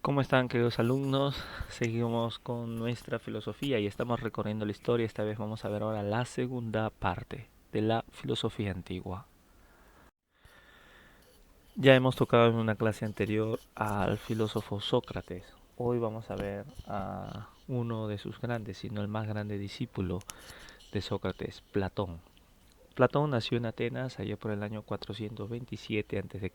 ¿Cómo están, queridos alumnos? Seguimos con nuestra filosofía y estamos recorriendo la historia. Esta vez vamos a ver ahora la segunda parte de la filosofía antigua. Ya hemos tocado en una clase anterior al filósofo Sócrates. Hoy vamos a ver a uno de sus grandes, si no el más grande discípulo de Sócrates, Platón. Platón nació en Atenas allá por el año 427 a.C.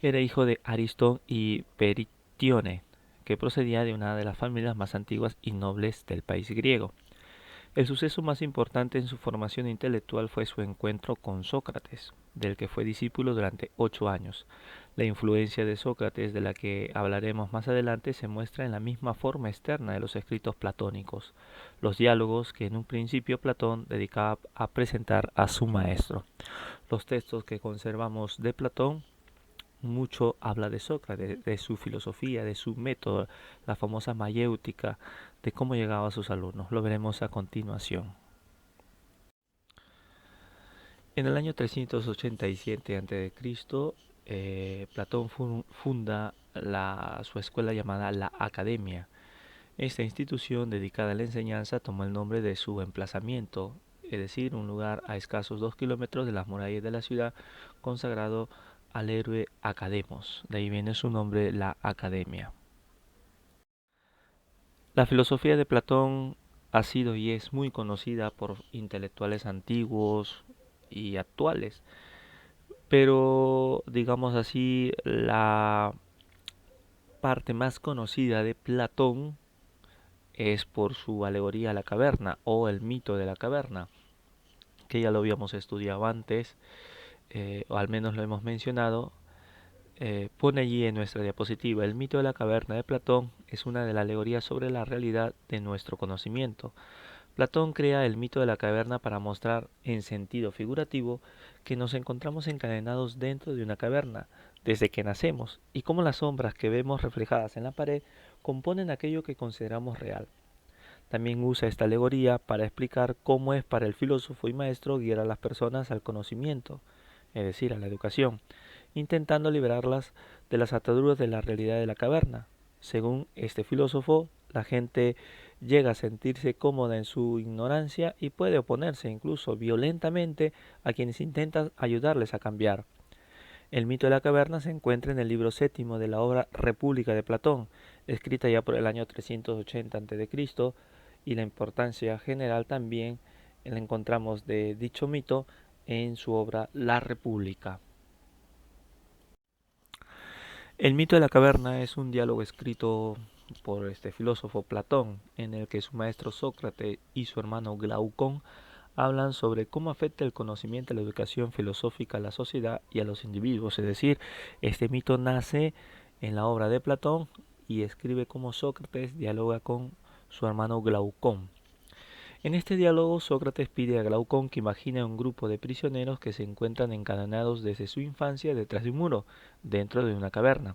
Era hijo de Aristón y Peritione, que procedía de una de las familias más antiguas y nobles del país griego. El suceso más importante en su formación intelectual fue su encuentro con Sócrates, del que fue discípulo durante 8 años. La influencia de Sócrates, de la que hablaremos más adelante, se muestra en la misma forma externa de los escritos platónicos, los diálogos que en un principio Platón dedicaba a presentar a su maestro. Los textos que conservamos de Platón mucho habla de Sócrates, de su filosofía, de su método, la famosa mayéutica, de cómo llegaba a sus alumnos. Lo veremos a continuación. En el año 387 a.C., Platón funda su escuela llamada la Academia. Esta institución dedicada a la enseñanza tomó el nombre de su emplazamiento, es decir, un lugar a escasos 2 kilómetros de las murallas de la ciudad, consagrado al héroe Academos. De ahí viene su nombre, la Academia. La filosofía de Platón ha sido y es muy conocida por intelectuales antiguos y actuales, pero digamos así, la parte más conocida de Platón es por su alegoría a la caverna o el mito de la caverna, que ya lo habíamos estudiado antes, o al menos lo hemos mencionado. Pone allí en nuestra diapositiva: el mito de la caverna de Platón es una de las alegorías sobre la realidad de nuestro conocimiento. Platón crea el mito de la caverna para mostrar en sentido figurativo que nos encontramos encadenados dentro de una caverna desde que nacemos, y cómo las sombras que vemos reflejadas en la pared componen aquello que consideramos real. También usa esta alegoría para explicar cómo es para el filósofo y maestro guiar a las personas al conocimiento, es decir, a la educación, intentando liberarlas de las ataduras de la realidad de la caverna. Según este filósofo, la gente llega a sentirse cómoda en su ignorancia y puede oponerse incluso violentamente a quienes intentan ayudarles a cambiar. El mito de la caverna se encuentra en el libro séptimo de la obra República de Platón, escrita ya por el año 380 a.C., y la importancia general también la encontramos de dicho mito en su obra La República. El mito de la caverna es un diálogo escrito por este filósofo Platón, en el que su maestro Sócrates y su hermano Glaucón hablan sobre cómo afecta el conocimiento y la educación filosófica a la sociedad y a los individuos. Es decir, este mito nace en la obra de Platón y escribe cómo Sócrates dialoga con su hermano Glaucón. En este diálogo, Sócrates pide a Glaucón que imagine un grupo de prisioneros que se encuentran encadenados desde su infancia detrás de un muro, dentro de una caverna.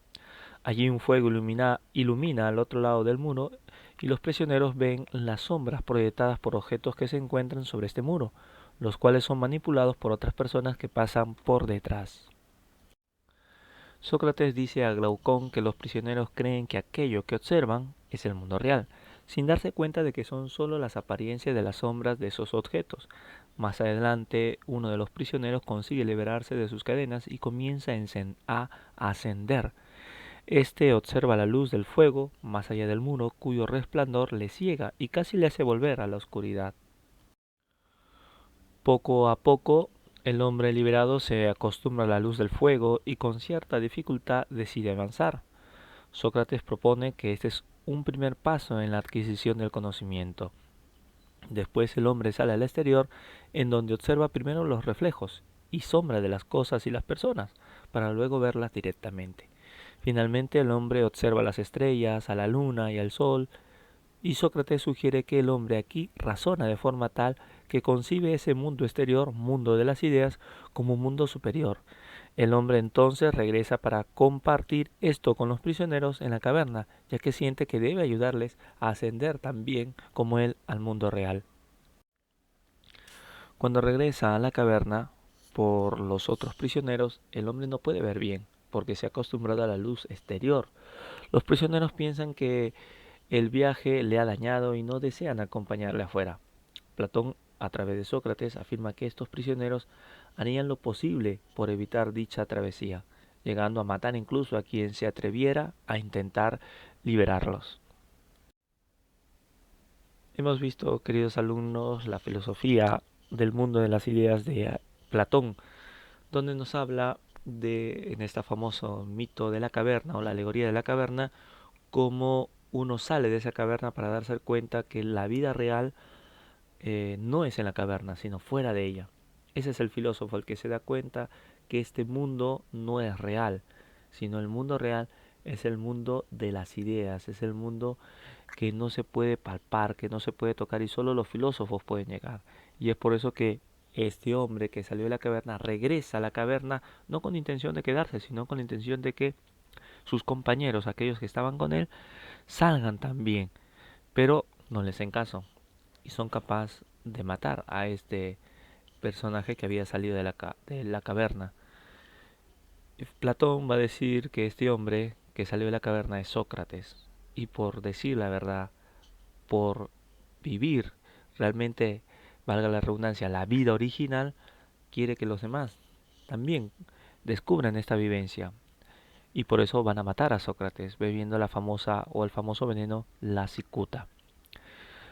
Allí un fuego ilumina al otro lado del muro y los prisioneros ven las sombras proyectadas por objetos que se encuentran sobre este muro, los cuales son manipulados por otras personas que pasan por detrás. Sócrates dice a Glaucón que los prisioneros creen que aquello que observan es el mundo real, sin darse cuenta de que son solo las apariencias de las sombras de esos objetos. Más adelante, uno de los prisioneros consigue liberarse de sus cadenas y comienza a ascender. Este observa la luz del fuego más allá del muro, cuyo resplandor le ciega y casi le hace volver a la oscuridad. Poco a poco, el hombre liberado se acostumbra a la luz del fuego y con cierta dificultad decide avanzar. Sócrates propone que este es un primer paso en la adquisición del conocimiento. Después el hombre sale al exterior, en donde observa primero los reflejos y sombras de las cosas y las personas, para luego verlas directamente. Finalmente el hombre observa las estrellas, a la luna y al sol, y Sócrates sugiere que el hombre aquí razona de forma tal que concibe ese mundo exterior, mundo de las ideas, como un mundo superior. El hombre entonces regresa para compartir esto con los prisioneros en la caverna, ya que siente que debe ayudarles a ascender también como él al mundo real. Cuando regresa a la caverna por los otros prisioneros, el hombre no puede ver bien, porque se ha acostumbrado a la luz exterior. Los prisioneros piensan que el viaje le ha dañado y no desean acompañarle afuera. Platón, a través de Sócrates, afirma que estos prisioneros harían lo posible por evitar dicha travesía, llegando a matar incluso a quien se atreviera a intentar liberarlos. Hemos visto, queridos alumnos, la filosofía del mundo de las ideas de Platón, donde nos habla de, en este famoso mito de la caverna o la alegoría de la caverna, cómo uno sale de esa caverna para darse cuenta que la vida real no es en la caverna, sino fuera de ella. Ese es el filósofo, el que se da cuenta que este mundo no es real, sino el mundo real es el mundo de las ideas, es el mundo que no se puede palpar, que no se puede tocar y solo los filósofos pueden llegar. Y es por eso que este hombre que salió de la caverna regresa a la caverna no con intención de quedarse, sino con la intención de que sus compañeros, aquellos que estaban con él, salgan también, pero no les hacen caso y son capaces de matar a este personaje que había salido de la caverna. Platón va a decir que este hombre que salió de la caverna es Sócrates y por decir la verdad, por vivir realmente, valga la redundancia, la vida original, quiere que los demás también descubran esta vivencia. Y por eso van a matar a Sócrates bebiendo la famosa o el famoso veneno, la cicuta.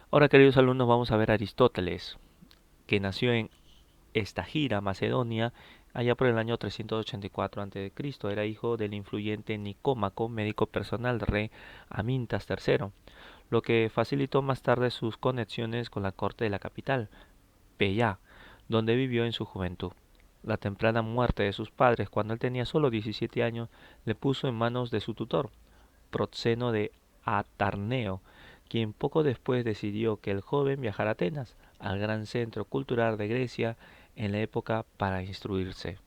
Ahora, queridos alumnos, vamos a ver a Aristóteles, que nació en Estagira, Macedonia, allá por el año 384 a.C. Era hijo del influyente Nicómaco, médico personal del rey Amintas III, lo que facilitó más tarde sus conexiones con la corte de la capital, Pella, donde vivió en su juventud. La temprana muerte de sus padres cuando él tenía solo 17 años le puso en manos de su tutor, Proxeno de Atarneo, quien poco después decidió que el joven viajara a Atenas, al gran centro cultural de Grecia en la época, para instruirse.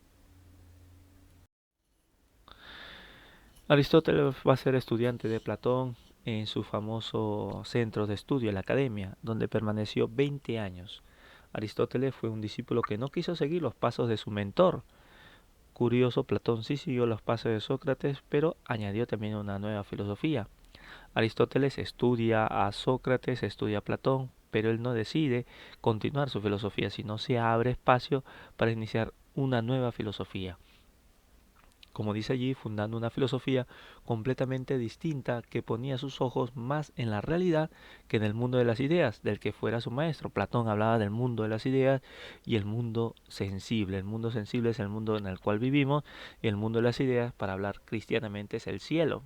Aristóteles va a ser estudiante de Platón en su famoso centro de estudio, la Academia, donde permaneció 20 años. Aristóteles fue un discípulo que no quiso seguir los pasos de su mentor. Curioso, Platón sí siguió los pasos de Sócrates, pero añadió también una nueva filosofía. Aristóteles estudia a Sócrates, estudia a Platón, pero él no decide continuar su filosofía, sino se abre espacio para iniciar una nueva filosofía. Como dice allí, fundando una filosofía completamente distinta que ponía sus ojos más en la realidad que en el mundo de las ideas, del que fuera su maestro. Platón hablaba del mundo de las ideas y el mundo sensible. El mundo sensible es el mundo en el cual vivimos y el mundo de las ideas, para hablar cristianamente, es el cielo.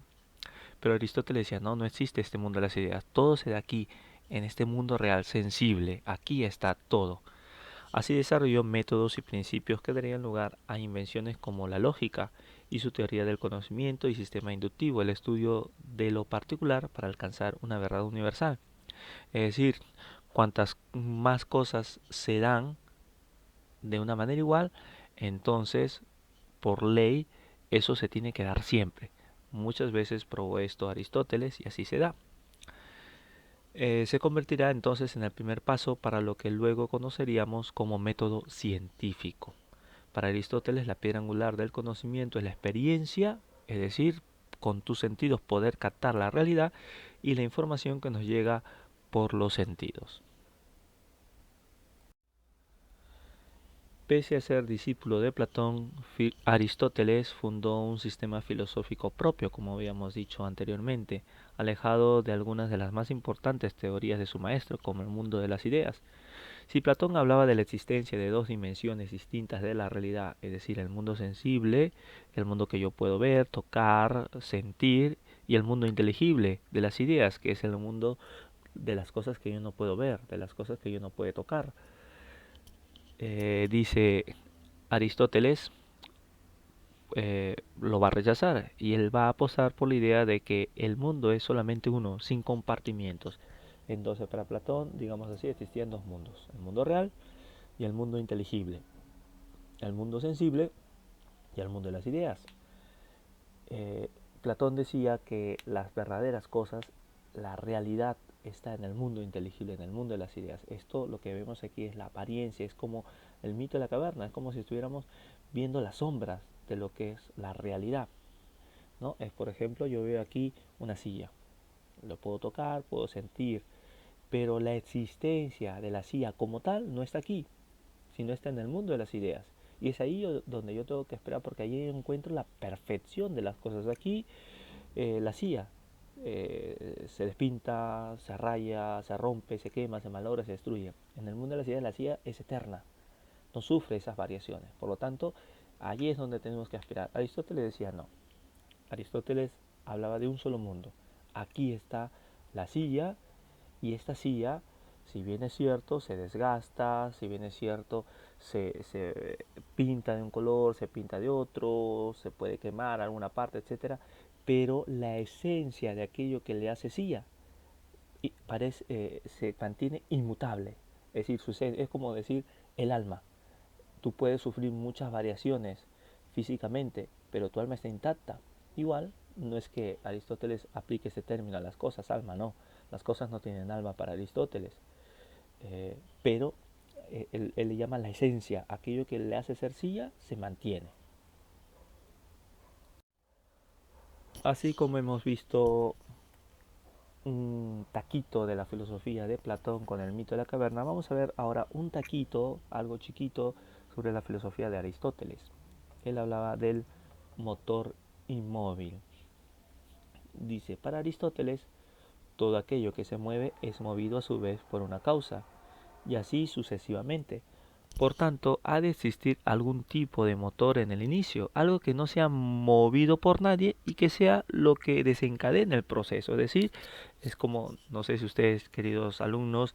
Pero Aristóteles decía, no, no existe este mundo de las ideas, todo se da aquí, en este mundo real, sensible, aquí está todo. Así desarrolló métodos y principios que darían lugar a invenciones como la lógica y su teoría del conocimiento y sistema inductivo, el estudio de lo particular para alcanzar una verdad universal. Es decir, cuantas más cosas se dan de una manera igual, entonces, por ley, eso se tiene que dar siempre. Muchas veces probó esto Aristóteles y así se da. Se convertirá entonces en el primer paso para lo que luego conoceríamos como método científico. Para Aristóteles, la piedra angular del conocimiento es la experiencia, es decir, con tus sentidos poder captar la realidad y la información que nos llega por los sentidos. Pese a ser discípulo de Platón, Aristóteles fundó un sistema filosófico propio, como habíamos dicho anteriormente, alejado de algunas de las más importantes teorías de su maestro, como el mundo de las ideas. Si Platón hablaba de la existencia de dos dimensiones distintas de la realidad, es decir, el mundo sensible, el mundo que yo puedo ver, tocar, sentir, y el mundo inteligible de las ideas, que es el mundo de las cosas que yo no puedo ver, de las cosas que yo no puedo tocar. Dice Aristóteles, lo va a rechazar y él va a apostar por la idea de que el mundo es solamente uno, sin compartimientos. Entonces, para Platón, digamos así, existían dos mundos, el mundo real y el mundo inteligible, el mundo sensible y el mundo de las ideas. Eh, Platón decía que las verdaderas cosas, la realidad está en el mundo inteligible, en el mundo de las ideas. Esto, lo que vemos aquí, es la apariencia, es como el mito de la caverna, es como si estuviéramos viendo las sombras de lo que es la realidad. ¿no? Es, por ejemplo, yo veo aquí una silla, lo puedo tocar, puedo sentir, pero la existencia de la silla como tal no está aquí, sino está en el mundo de las ideas. Y es ahí donde yo tengo que esperar, porque ahí encuentro la perfección de las cosas. Aquí la silla se despinta, se raya, se rompe, se quema, se malogra, se destruye. En el mundo de las ideas la silla es eterna, no sufre esas variaciones. Por lo tanto, allí es donde tenemos que aspirar. Aristóteles decía no. Aristóteles hablaba de un solo mundo. Aquí está la silla, y esta silla, si bien es cierto, se desgasta, si bien es cierto, se pinta de un color, se pinta de otro, se puede quemar alguna parte, etcétera, pero la esencia de aquello que le hace silla se mantiene inmutable. Es decir, es como decir el alma. Tú puedes sufrir muchas variaciones físicamente, pero tu alma está intacta. Igual, no es que Aristóteles aplique ese término a las cosas, alma, no. Las cosas no tienen alma para Aristóteles, pero él le llama la esencia, aquello que le hace ser silla, se mantiene. Así como hemos visto un taquito de la filosofía de Platón con el mito de la caverna, vamos a ver ahora un taquito, algo chiquito, sobre la filosofía de Aristóteles. Él hablaba del motor inmóvil. Dice, para Aristóteles, todo aquello que se mueve es movido a su vez por una causa, y así sucesivamente. Por tanto, ha de existir algún tipo de motor en el inicio, algo que no sea movido por nadie y que sea lo que desencadena el proceso. Es decir, es como, no sé si ustedes, queridos alumnos,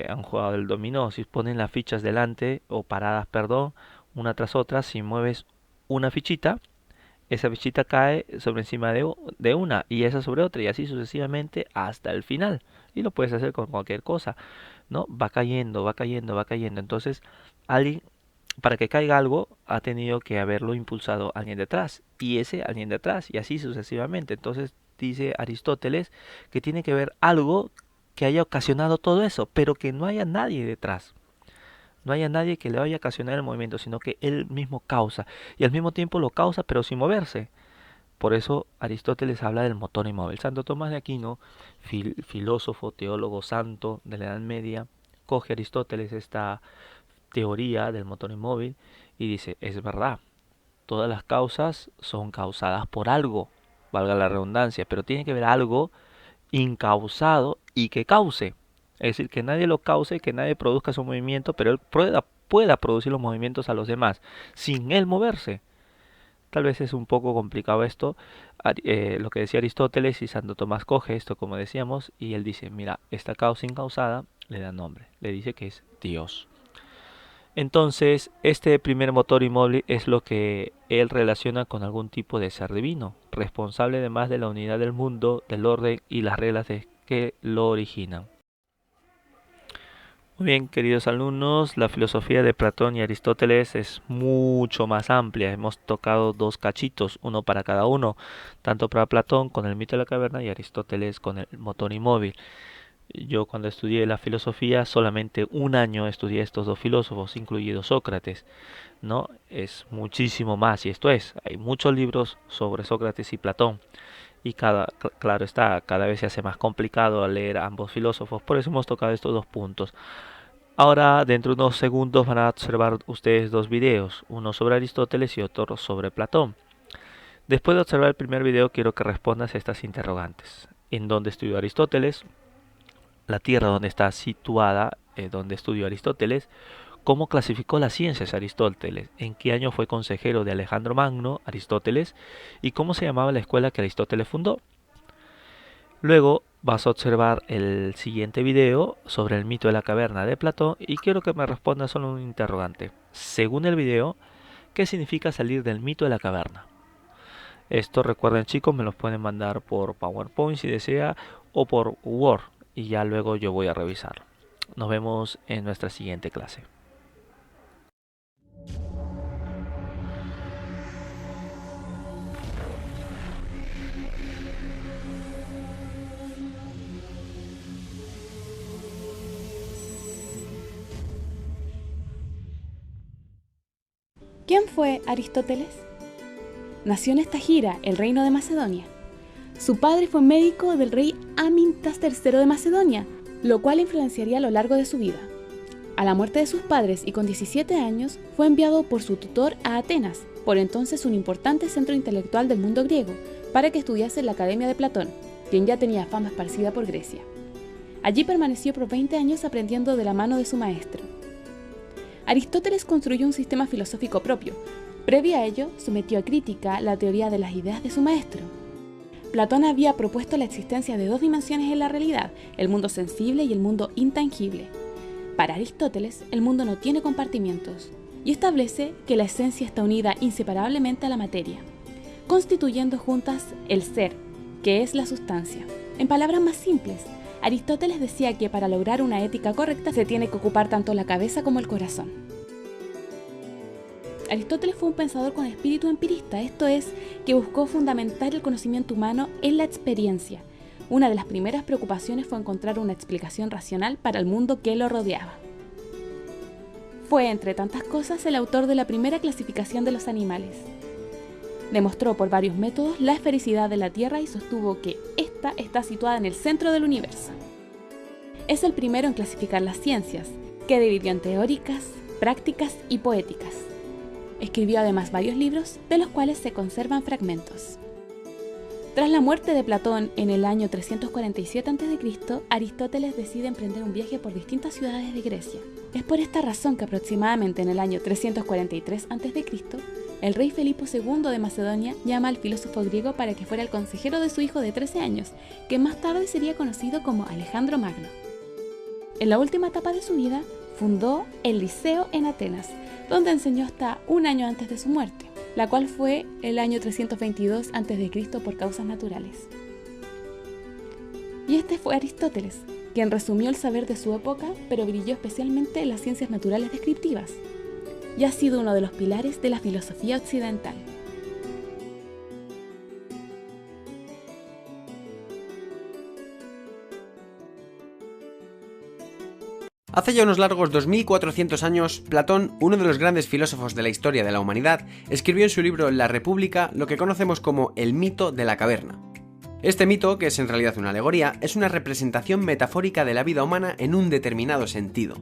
han jugado el dominó, si ponen las fichas delante o paradas, perdón, una tras otra, si mueves una fichita, esa fichita cae sobre encima de una y esa sobre otra y así sucesivamente hasta el final. Y lo puedes hacer con cualquier cosa, ¿no? Va cayendo, va cayendo, va cayendo. Entonces, alguien, para que caiga algo, ha tenido que haberlo impulsado alguien detrás y ese alguien detrás y así sucesivamente. Entonces, dice Aristóteles que tiene que haber algo que haya ocasionado todo eso, pero que no haya nadie detrás. No haya nadie que le vaya a ocasionar el movimiento, sino que él mismo causa. Y al mismo tiempo lo causa, pero sin moverse. Por eso Aristóteles habla del motor inmóvil. Santo Tomás de Aquino, filósofo, teólogo santo de la Edad Media, coge Aristóteles esta teoría del motor inmóvil y dice, es verdad, todas las causas son causadas por algo, valga la redundancia, pero tiene que haber algo incausado y que cause. Es decir, que nadie lo cause, que nadie produzca su movimiento, pero él pueda producir los movimientos a los demás sin él moverse. Tal vez es un poco complicado esto, lo que decía Aristóteles, y Santo Tomás coge esto, como decíamos, y él dice, mira, esta causa incausada le da nombre, le dice que es Dios. Entonces, este primer motor inmóvil es lo que él relaciona con algún tipo de ser divino, responsable además de la unidad del mundo, del orden y las reglas que lo originan. Muy bien, queridos alumnos, la filosofía de Platón y Aristóteles es mucho más amplia. Hemos tocado dos cachitos, uno para cada uno, tanto para Platón con el mito de la caverna y Aristóteles con el motor inmóvil. Yo cuando estudié la filosofía solamente un año estudié estos dos filósofos, incluido Sócrates, ¿no? Es muchísimo más y esto es, hay muchos libros sobre Sócrates y Platón y claro está, cada vez se hace más complicado leer a ambos filósofos, por eso hemos tocado estos dos puntos. Ahora, dentro de unos segundos van a observar ustedes dos videos, uno sobre Aristóteles y otro sobre Platón. Después de observar el primer video, quiero que respondas a estas interrogantes. ¿En dónde estudió Aristóteles? La tierra donde está situada, donde estudió Aristóteles. ¿Cómo clasificó las ciencias Aristóteles? ¿En qué año fue consejero de Alejandro Magno, Aristóteles? ¿Y cómo se llamaba la escuela que Aristóteles fundó? Luego vas a observar el siguiente video sobre el mito de la caverna de Platón y quiero que me respondas solo un interrogante. Según el video, ¿qué significa salir del mito de la caverna? Esto recuerden chicos, me lo pueden mandar por PowerPoint si desea o por Word y ya luego yo voy a revisarlo. Nos vemos en nuestra siguiente clase. ¿Quién fue Aristóteles? nació en Estagira, el reino de Macedonia. Su padre fue médico del rey Amintas III de Macedonia, lo cual influenciaría a lo largo de su vida. A la muerte de sus padres y con 17 años, fue enviado por su tutor a Atenas, por entonces un importante centro intelectual del mundo griego, para que estudiase en la Academia de Platón, quien ya tenía fama esparcida por Grecia. Allí permaneció por 20 años aprendiendo de la mano de su maestro. Aristóteles construyó un sistema filosófico propio. Previo a ello, sometió a crítica la teoría de las ideas de su maestro. Platón había propuesto la existencia de dos dimensiones en la realidad, el mundo sensible y el mundo intangible. Para Aristóteles, el mundo no tiene compartimientos, y establece que la esencia está unida inseparablemente a la materia, constituyendo juntas el ser, que es la sustancia. En palabras más simples, Aristóteles decía que para lograr una ética correcta se tiene que ocupar tanto la cabeza como el corazón. Aristóteles fue un pensador con espíritu empirista, esto es, que buscó fundamentar el conocimiento humano en la experiencia. Una de las primeras preocupaciones fue encontrar una explicación racional para el mundo que lo rodeaba. Fue, entre tantas cosas, el autor de la primera clasificación de los animales. Demostró por varios métodos la esfericidad de la Tierra y sostuvo que ésta está situada en el centro del universo. Es el primero en clasificar las ciencias, que dividió en teóricas, prácticas y poéticas. Escribió además varios libros, de los cuales se conservan fragmentos. Tras la muerte de Platón en el año 347 a.C., Aristóteles decide emprender un viaje por distintas ciudades de Grecia. Es por esta razón que aproximadamente en el año 343 a.C., el rey Filipo II de Macedonia llama al filósofo griego para que fuera el consejero de su hijo de 13 años, que más tarde sería conocido como Alejandro Magno. En la última etapa de su vida, fundó el Liceo en Atenas, donde enseñó hasta un año antes de su muerte, la cual fue el año 322 a.C. por causas naturales. Y este fue Aristóteles, quien resumió el saber de su época, pero brilló especialmente en las ciencias naturales descriptivas, y ha sido uno de los pilares de la filosofía occidental. Hace ya unos largos 2400 años, Platón, uno de los grandes filósofos de la historia de la humanidad, escribió en su libro La República lo que conocemos como el mito de la caverna. Este mito, que es en realidad una alegoría, es una representación metafórica de la vida humana en un determinado sentido.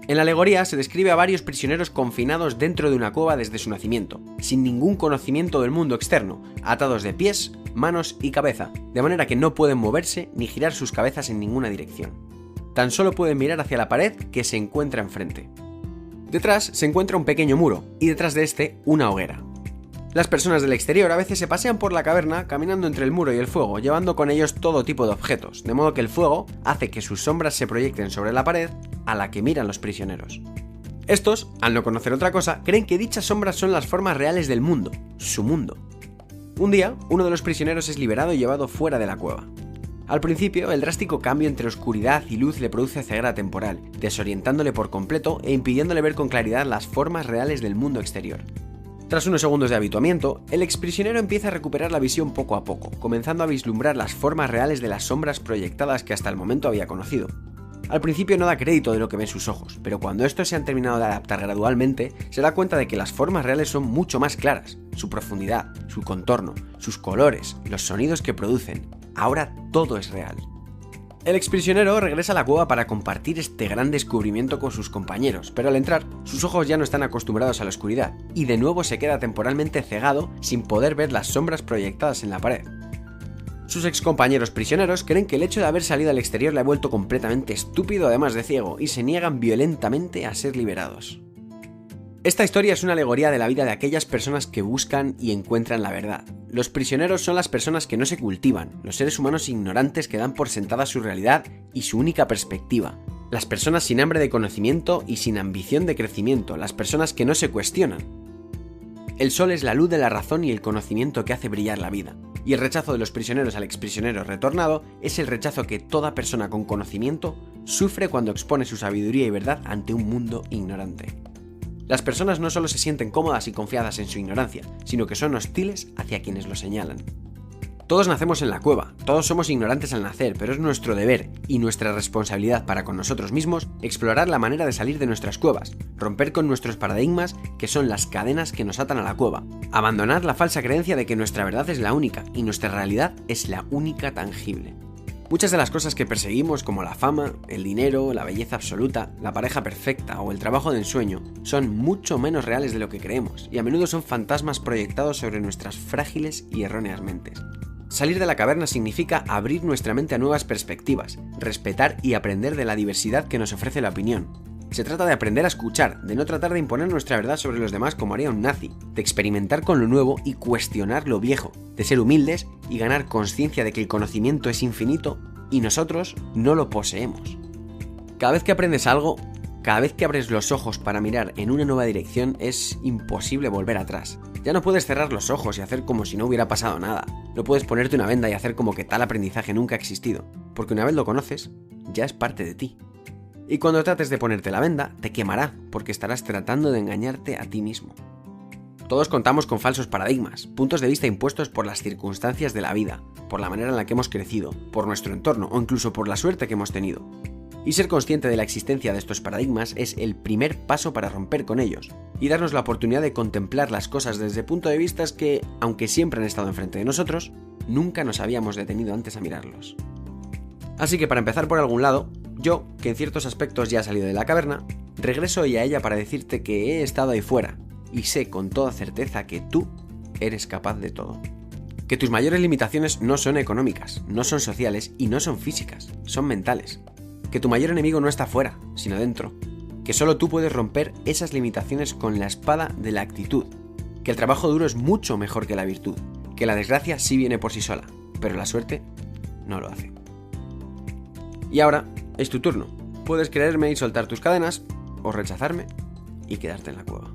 En la alegoría se describe a varios prisioneros confinados dentro de una cueva desde su nacimiento, sin ningún conocimiento del mundo externo, atados de pies, manos y cabeza, de manera que no pueden moverse ni girar sus cabezas en ninguna dirección. Tan solo pueden mirar hacia la pared que se encuentra enfrente. Detrás se encuentra un pequeño muro, y detrás de este una hoguera. Las personas del exterior a veces se pasean por la caverna caminando entre el muro y el fuego, llevando con ellos todo tipo de objetos, de modo que el fuego hace que sus sombras se proyecten sobre la pared a la que miran los prisioneros. Estos, al no conocer otra cosa, creen que dichas sombras son las formas reales del mundo, su mundo. Un día, uno de los prisioneros es liberado y llevado fuera de la cueva. Al principio, el drástico cambio entre oscuridad y luz le produce ceguera temporal, desorientándole por completo e impidiéndole ver con claridad las formas reales del mundo exterior. Tras unos segundos de habituamiento, el exprisionero empieza a recuperar la visión poco a poco, comenzando a vislumbrar las formas reales de las sombras proyectadas que hasta el momento había conocido. Al principio no da crédito de lo que ven sus ojos, pero cuando estos se han terminado de adaptar gradualmente, se da cuenta de que las formas reales son mucho más claras, su profundidad, su contorno, sus colores, los sonidos que producen. Ahora todo es real. El exprisionero regresa a la cueva para compartir este gran descubrimiento con sus compañeros, pero al entrar, sus ojos ya no están acostumbrados a la oscuridad, y de nuevo se queda temporalmente cegado sin poder ver las sombras proyectadas en la pared. Sus excompañeros prisioneros creen que el hecho de haber salido al exterior le ha vuelto completamente estúpido además de ciego, y se niegan violentamente a ser liberados. Esta historia es una alegoría de la vida de aquellas personas que buscan y encuentran la verdad. Los prisioneros son las personas que no se cultivan, los seres humanos ignorantes que dan por sentada su realidad y su única perspectiva. Las personas sin hambre de conocimiento y sin ambición de crecimiento, las personas que no se cuestionan. El sol es la luz de la razón y el conocimiento que hace brillar la vida. Y el rechazo de los prisioneros al exprisionero retornado es el rechazo que toda persona con conocimiento sufre cuando expone su sabiduría y verdad ante un mundo ignorante. Las personas no solo se sienten cómodas y confiadas en su ignorancia, sino que son hostiles hacia quienes lo señalan. Todos nacemos en la cueva, todos somos ignorantes al nacer, pero es nuestro deber y nuestra responsabilidad para con nosotros mismos explorar la manera de salir de nuestras cuevas, romper con nuestros paradigmas que son las cadenas que nos atan a la cueva, abandonar la falsa creencia de que nuestra verdad es la única y nuestra realidad es la única tangible. Muchas de las cosas que perseguimos, como la fama, el dinero, la belleza absoluta, la pareja perfecta o el trabajo de ensueño, son mucho menos reales de lo que creemos y a menudo son fantasmas proyectados sobre nuestras frágiles y erróneas mentes. Salir de la caverna significa abrir nuestra mente a nuevas perspectivas, respetar y aprender de la diversidad que nos ofrece la opinión. Se trata de aprender a escuchar, de no tratar de imponer nuestra verdad sobre los demás como haría un nazi, de experimentar con lo nuevo y cuestionar lo viejo, de ser humildes y ganar conciencia de que el conocimiento es infinito y nosotros no lo poseemos. Cada vez que aprendes algo, cada vez que abres los ojos para mirar en una nueva dirección, es imposible volver atrás. Ya no puedes cerrar los ojos y hacer como si no hubiera pasado nada. No puedes ponerte una venda y hacer como que tal aprendizaje nunca ha existido, porque una vez lo conoces, ya es parte de ti. Y cuando trates de ponerte la venda, te quemará, porque estarás tratando de engañarte a ti mismo. Todos contamos con falsos paradigmas, puntos de vista impuestos por las circunstancias de la vida, por la manera en la que hemos crecido, por nuestro entorno o incluso por la suerte que hemos tenido. Y ser consciente de la existencia de estos paradigmas es el primer paso para romper con ellos y darnos la oportunidad de contemplar las cosas desde puntos de vista que, aunque siempre han estado enfrente de nosotros, nunca nos habíamos detenido antes a mirarlos. Así que para empezar por algún lado, yo, que en ciertos aspectos ya he salido de la caverna, regreso hoy a ella para decirte que he estado ahí fuera y sé con toda certeza que tú eres capaz de todo. Que tus mayores limitaciones no son económicas, no son sociales y no son físicas, son mentales. Que tu mayor enemigo no está fuera, sino dentro. Que solo tú puedes romper esas limitaciones con la espada de la actitud. Que el trabajo duro es mucho mejor que la virtud. Que la desgracia sí viene por sí sola, pero la suerte no lo hace. Y ahora es tu turno. Puedes creerme y soltar tus cadenas, o rechazarme y quedarte en la cueva.